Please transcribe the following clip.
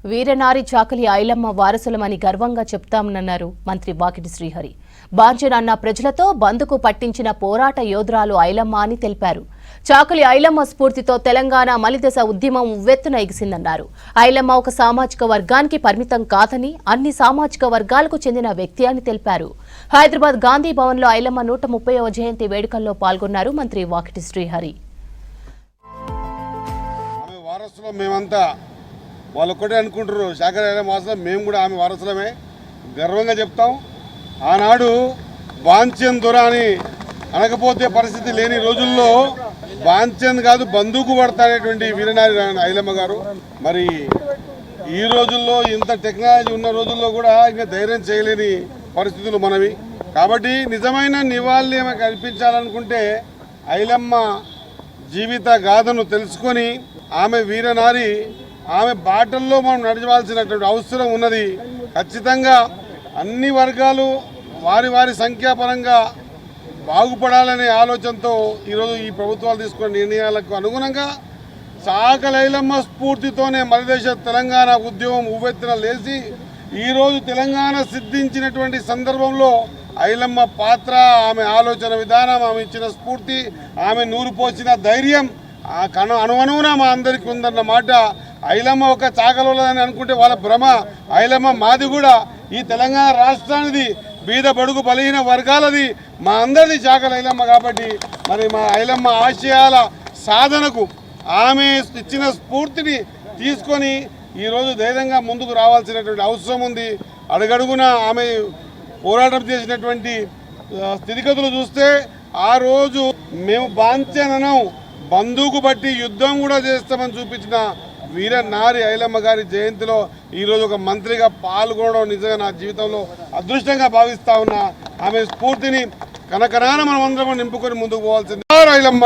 వీరనారి చాకలి ఐలమ్మ వారసులమని గర్వంగా చెప్తామన్నారు మంత్రి వాకిటి శ్రీహరి. బాంచనన్న ప్రజలతో బందుకు పట్టించిన పోరాట యోధురాలు ఐలమ్మ అని తెలిపారు. చాకలి ఐలమ్మ స్ఫూర్తితో తెలంగాణ మలిదశ ఉద్యమం ఉవ్వెత్తున ఎగిసిందన్నారు. ఐలమ్మ ఒక సామాజిక వర్గానికి పరిమితం కాదని, అన్ని సామాజిక వర్గాలకు చెందిన వ్యక్తి అని తెలిపారు. హైదరాబాద్ గాంధీ భవన్లో ఐలమ్మ 130వ జయంతి వేడుకల్లో పాల్గొన్నారు మంత్రి వాకిటి శ్రీహరి. వాళ్ళు ఒక్కటే అనుకుంటారు, శాఖల మాసం మేము కూడా ఆమె వారసులమే, గర్వంగా చెప్తాం. ఆనాడు బాంచన్ దొర అని అనకపోతే పరిస్థితి లేని రోజుల్లో బాంచన్ కాదు బందూకు పడతానేటువంటి వీరనారి ఐలమ్మ గారు. మరి ఈ రోజుల్లో ఇంత టెక్నాలజీ ఉన్న రోజుల్లో కూడా ఇంకా ధైర్యం చేయలేని పరిస్థితులు మనవి. కాబట్టి నిజమైన నివాళి ఆమెకు కల్పించాలనుకుంటే ఐలమ్మ జీవిత గాథను తెలుసుకొని ఆమె వీరనారి ఆమె బాటల్లో మనం నడవాల్సినటువంటి అవసరం ఉన్నది. ఖచ్చితంగా అన్ని వర్గాలు వారి వారి సంఖ్యాపరంగా బాగుపడాలనే ఆలోచనతో ఈరోజు ఈ ప్రభుత్వాలు తీసుకున్న నిర్ణయాలకు అనుగుణంగా చాకలి ఐలమ్మ స్ఫూర్తితోనే మలిదశ తెలంగాణ ఉద్యమం ఉవ్వెత్తున లేచి ఈరోజు తెలంగాణ సిద్ధించినటువంటి సందర్భంలో ఐలమ్మ పాత్ర, ఆమె ఆలోచన విధానం, ఆమె ఇచ్చిన స్ఫూర్తి, ఆమె నూరు పోసిన ధైర్యం అనువనువున మా అందరికీ ఉందన్న మాట. ఐలమ్మ ఒక చాకలోలని అనుకుంటే వాళ్ళ భ్రమ. ఐలమ్మ మాది కూడా ఈ తెలంగాణ రాష్ట్రానిది, బీద బడుగు బలహీన వర్గాలది, మా అందరిది చాకలి ఐలమ్మ. కాబట్టి మరి మా ఐలమ్మ ఆశయాల సాధనకు ఆమె ఇచ్చిన స్ఫూర్తిని తీసుకొని ఈరోజు ధైర్యంగా ముందుకు రావాల్సినటువంటి అవసరం ఉంది. అడుగడుగున ఆమె పోరాటం చేసినటువంటి స్థితిగతులు చూస్తే ఆ రోజు మేము బాంచననం బందూకు బట్టి యుద్ధం కూడా చేస్తామని చూపించిన వీరనారి ఐలమ్మ గారి జయంతిలో ఈరోజు ఒక మంత్రిగా పాల్గొనడం నిజంగా నా జీవితంలో అదృష్టంగా భావిస్తా ఉన్నా. ఆమె స్ఫూర్తిని కనకనాన మనం అందరం నింపుకొని ముందుకు పోవాల్సింది. ఐలమ్మ